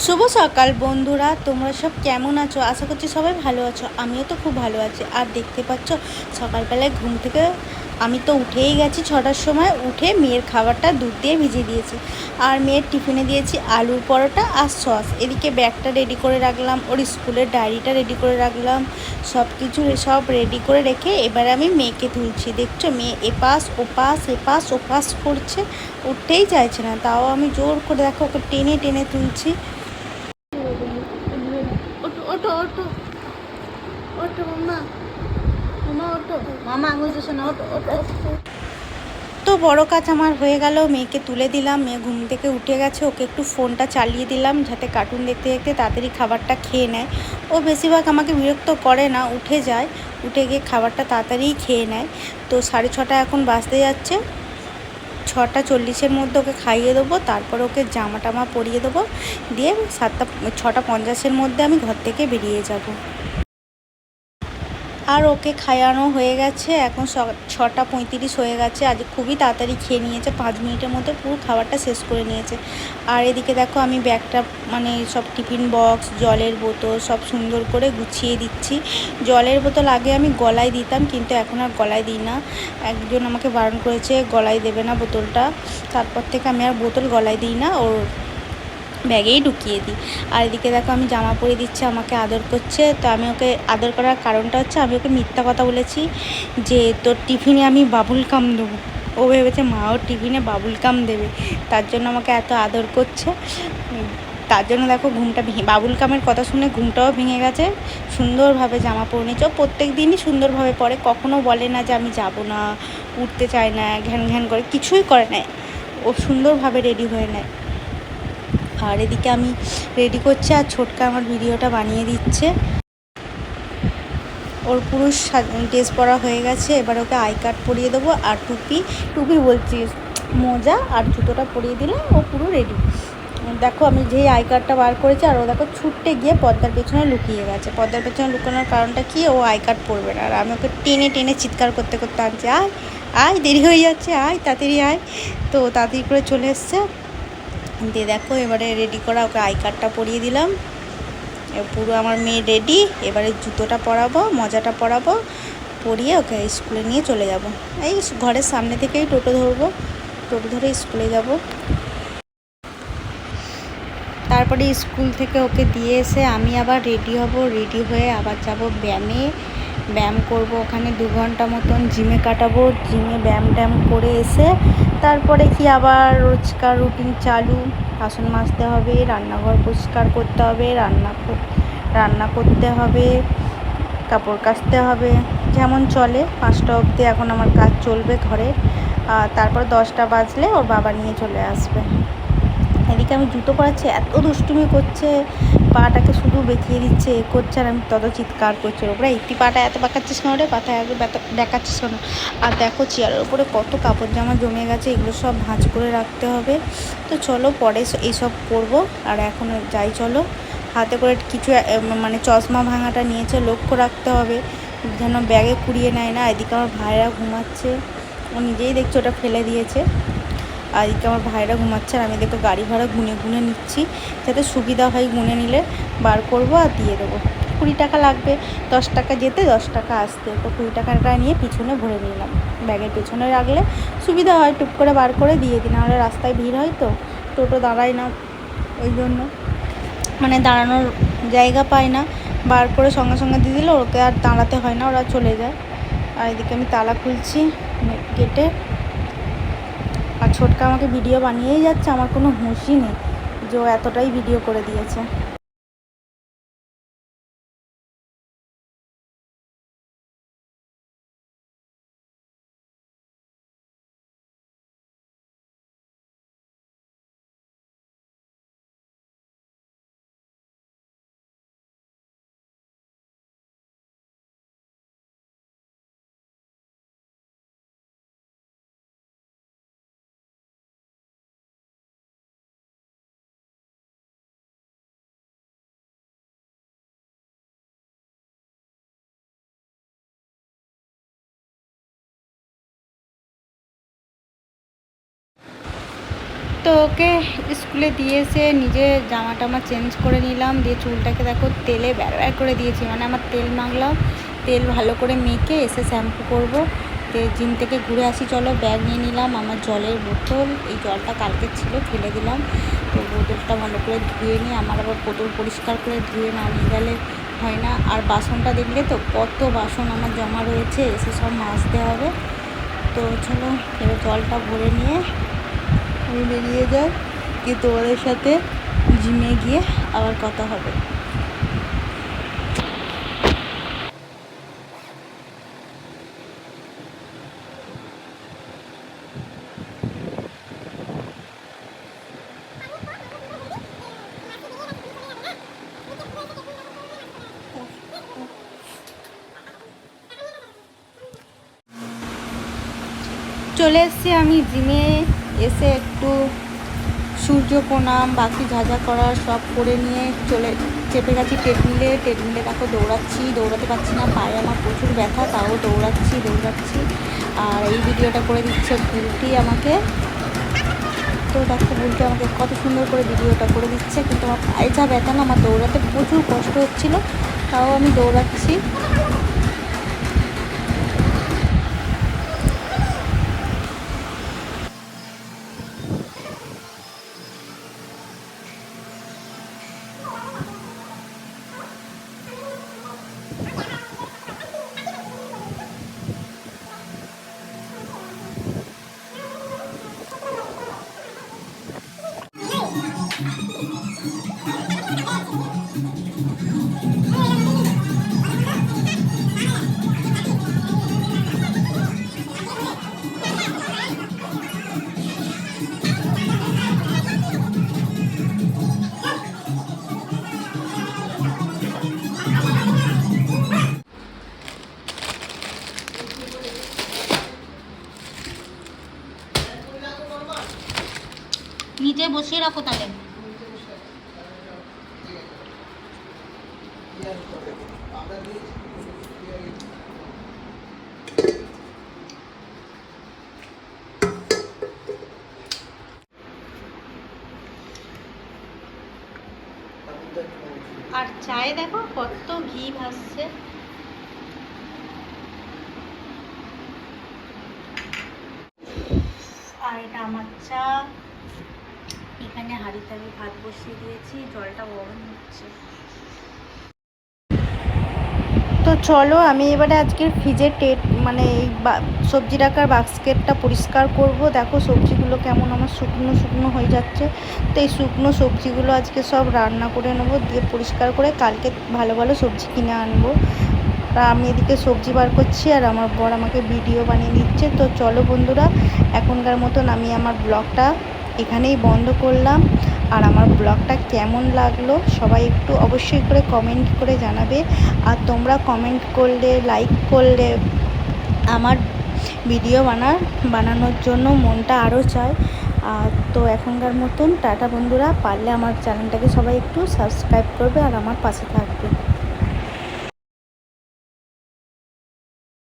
শুভ সকাল বন্ধুরা, তোমরা সব কেমন আছো? আশা করছি সবাই ভালো আছো। আমিও তো খুব ভালো আছি। আর দেখতে পাচ্ছ সকালবেলায় ঘুম থেকে আমি তো উঠেই গেছি 6টার সময়। উঠে মেয়ের খাবারটা দুধ দিয়ে ভিজিয়ে দিয়েছি। আর মেয়ের টিফিনে দিয়েছি আলুর পরোটা আর সস। এদিকে ব্যাগটা রেডি করে রাখলাম, ওর স্কুলের ডায়েরিটা রেডি করে রাখলাম। সব রেডি করে রেখে এবার আমি মেয়েকে তুলছি। দেখছো মেয়ে এপাশ ওপাশ করছে, উঠতেই চাইছে না। তাও আমি জোর করে দেখো ওকে টেনে টেনে তুলছি। ওটো ওটো ওটো ওটো মামা, মামা ওটো, মামা আঙুল দিছে না, ওটো ওটো। তো বড় কাজ আমার হয়ে গেল, মেয়েকে তুলে দিলাম। মেয়ে ঘুম থেকে উঠে গেছে, ওকে একটু ফোনটা চালিয়ে দিলাম যাতে কার্টুন দেখতে দেখতে তাড়াতাড়ি খাবারটা খেয়ে নেয়। ও বেশিরভাগ আমাকে বিরক্ত করে না, উঠে যায়, উঠে গিয়ে খাবারটা তাড়াতাড়িই খেয়ে নেয়। তো 6:30 এখন বাজতে যাচ্ছে। 6:40-এর মধ্যে ওকে খাইয়ে দেবো, তারপর ওকে জামা টামা পরিয়ে দেবো, দিয়ে 6:50-এর মধ্যে আমি ঘর থেকে বেরিয়ে যাব। আর ওকে খাওয়ানো হয়ে গেছে, এখন 6:35 হয়ে গেছে। আজ খুবই তাড়াতাড়ি খেয়ে নিয়েছে, 5 মিনিটের মধ্যে পুরো খাবারটা শেষ করে নিয়েছে। আর এদিকে দেখো আমি ব্যাগটা সব টিফিন বক্স, জলের বোতল সব সুন্দর করে গুছিয়ে দিচ্ছি। জলের বোতল আগে আমি গলায় দিতাম, কিন্তু এখন আর গলায় দিই না। একজন আমাকে বারণ করেছে গলায় দেবে না বোতলটা, তারপর থেকে আমি আর বোতল গলায় দিই না, ওর ব্যাগেই ঢুকিয়ে দিই। আর এদিকে দেখো আমি জামা পরিয়ে দিচ্ছি, আমাকে আদর করছে। তো আমি ওকে আদর করার কারণটা হচ্ছে আমি ওকে মিথ্যা কথা বলেছি যে তোর টিফিনে আমি বাবুল কাম দেবো। ও ভেবেছে মা ওর টিফিনে বাবুল কাম দেবে, তার জন্য আমাকে এত আদর করছে। তার জন্য দেখো ঘুমটা বাবুল কামের কথা শুনে ঘুমটাও ভেঙে গেছে। সুন্দরভাবে জামা পরে নিয়েছে। ও প্রত্যেক দিনই সুন্দরভাবে পরে, কখনো বলে না যে আমি যাব না, উঠতে চায় না, ঘ্যান ঘ্যান করে, কিছুই করে না। ও সুন্দরভাবে রেডি হয়ে নেয়। আর এদিকে আমি রেডি করছি, আর ছোটকা আমার ভিডিওটা বানিয়ে দিচ্ছে। ওর পুরো ড্রেস পরা হয়ে গেছে, এবার ওকে আই কার্ড পরিয়ে দেবো আর টুপি বলছি, মোজা আর জুতোটা পরিয়ে দিলে ও পুরো রেডি। দেখো আমি যেই আই কার্ডটা বার করেছি, আর ও দেখো ছুটতে গিয়ে পর্দার পেছনে লুকিয়ে গেছে। পর্দার পেছনে লুকানোর কারণটা কি, ও আই কার্ড পরবে না। আর আমি ওকে টেনে টেনে চিৎকার করতে করতে আনছি, আয় আয়, দেরি হয়ে যাচ্ছে, আয় তাড়াতাড়ি আয়। তো তাড়াতাড়ি করে চলে এসছে। দিয়ে দেখো এবারে রেডি করা ওকে আই কার্ডটা পরিয়ে দিলাম। পুরো আমার মেয়ে রেডি। এবারে জুতোটা পরাবো, মোজাটা পরাবো, পরিয়ে ওকে স্কুলে নিয়ে চলে যাব। এই ঘরের সামনে থেকেই টোটো ধরবো, টোটো ধরে স্কুলে যাব। তারপরে স্কুল থেকে ওকে দিয়ে এসে আমি আবার রেডি হব। রেডি হয়ে আবার যাব ব্যায়ামে, ব্যায়াম করব। ওখানে 2 ঘন্টা মতন জিমে কাটাবো। জিমে ব্যায়াম করে এসে তারপরে কি আবার রোজকার রুটিন চালু। বাসন মাজতে হবে, রান্নাঘর পরিষ্কার করতে হবে, রান্না করতে হবে, কাপড় কাচতে হবে, যেমন চলে। 5টা অবধি এখন আমার কাজ চলবে ঘরে। আর তারপর 10টা বাজলে ওর বাবা নিয়ে চলে আসবে। এদিকে আমি জুতো পরাচ্ছি, এত দুষ্টুমি করছে, পাটাকে শুধু বেঁকিয়ে দিচ্ছে, এ করছে, আর আমি তত চিৎকার করছি ওর উপরে, তুই পাটা এত বাঁকাচ্ছিস কেন রে, পাটা এত দেখাচ্ছিস কেন। আর দেখো চেয়ারের উপরে কত কাপড় জামা জমে গেছে, এগুলো সব ভাঁজ করে রাখতে হবে। তো চলো পরে এইসব করবো। আর এখন যাই, চলো। হাতে করে কিছু চশমা ভাঙাটা নিয়েছে, লক্ষ্য রাখতে হবে যেন ব্যাগে কুড়িয়ে নেয় না। এদিকে আমার ভাইরা ঘুমাচ্ছে, ও নিজেই দেখছে ওটা ফেলে দিয়েছে। আর এদিকে আমার ভাইরা ঘুমাচ্ছে, আর আমি দেখো গাড়ি ভাড়া গুনে গুনে নিচ্ছি, যাতে সুবিধা হয়। গুনে নিলে বার করব আর দিয়ে দেবো। 20 টাকা লাগবে, 10 টাকা যেতে, 10 টাকা আসতে। তো 20 টাকাটা নিয়ে পিছনে ভরে নিলাম, ব্যাগের পেছনে রাখলে সুবিধা হয়, টুক করে বার করে দিয়ে দিই। নাহলে রাস্তায় ভিড় হয়, তো টোটো দাঁড়ায় না, ওই জন্য দাঁড়ানোর জায়গা পায় না। বার করে সঙ্গে সঙ্গে দিয়ে দিলে ওকে আর দাঁড়াতে হয় না, ওরা চলে যায়। আর এদিকে আমি তালা খুলছি গেটে। আর ছোটকা আমাকে ভিডিও বানিয়েই যাচ্ছে, আমার কোনো হুঁশই নেই যে ও এতটাই ভিডিও করে দিয়েছে। তো ওকে স্কুলে দিয়ে এসে নিজে জামা টামা চেঞ্জ করে নিলাম, দিয়ে চুলটাকে দেখো তেলে ব্যার করে দিয়েছি, মানে আমার তেল মাখলাম, তেল ভালো করে মেখে এসে শ্যাম্পু করবো। তো জিম থেকে ঘুরে আসি, চলো ব্যাগ নিয়ে নিলাম, আমার জলের বোতল, এই জলটা কালকে ছিল ফেলে দিলাম, তো বোতলটা ভালো করে ধুয়ে নিই, আমার আবার বোতল পরিষ্কার করে ধুয়ে না নিয়ে গেলে হয় না। আর বাসনটা দেখলে তো কত বাসন আমার জমা রয়েছে, এসে সব মাজতে হবে। তো চলো এবার জলটা ভরে নিয়ে আমি বেরিয়ে যাই, গিয়ে তোমাদের সাথে জিমে গিয়ে আবার কথা হবে। চলে এসেছি আমি জিমে, এসে একটু সূর্য প্রণাম বাকি যা যা করার সব করে নিয়ে চেপে গেছি ট্রেডমিলে দেখো দৌড়াতে পারছি না, পায়ে আমার প্রচুর ব্যথা, তাও দৌড়াচ্ছি। আর এই ভিডিওটা করে দিচ্ছে বুলটি আমাকে, তো দেখো বুলটি আমাকে কত সুন্দর করে ভিডিওটা করে দিচ্ছে, কিন্তু আমার পায়ে যা ব্যথা না, আমার দৌড়াতে প্রচুর কষ্ট হচ্ছিলো, তাও আমি দৌড়াচ্ছি। নিচে বসিয়ে রাখো তাহলে। আর চায়ে দেখো কত ঘি ভাসছে, আর এটা আমার চা। এখানে হাঁড়িতে আমি ভাত বসিয়ে দিয়েছি, জলটা গরম হচ্ছে। তো চলো আমি এবারে আজকের ফ্রিজের মানে এই সবজি রাখার বাস্কেটটা পরিষ্কার করব। দেখো সবজিগুলো কেমন আমার শুকনো হয়ে যাচ্ছে, তো এই শুকনো সবজিগুলো আজকে সব রান্না করে নেবো, দিয়ে পরিষ্কার করে কালকে ভালো সবজি কিনে আনবো। আর আমি এদিকে সবজি বার করছি, আর আমার বর আমাকে ভিডিও বানিয়ে দিচ্ছে। তো চলো বন্ধুরা, এখনকার মতন আমি আমার ব্লগটা এখানেই বন্ধ করলাম। আর আমার ব্লগটা কেমন লাগলো সবাই একটু অবশ্যই করে কমেন্ট করে জানাবে। আর তোমরা কমেন্ট করলে, লাইক করলে আমার ভিডিও বানানোর জন্য মনটা আরও চায়। তো এখনকার মতন টাটা বন্ধুরা, পারলে আমার চ্যানেলটাকে সবাই একটু সাবস্ক্রাইব করবে আর আমার পাশে থাকবে।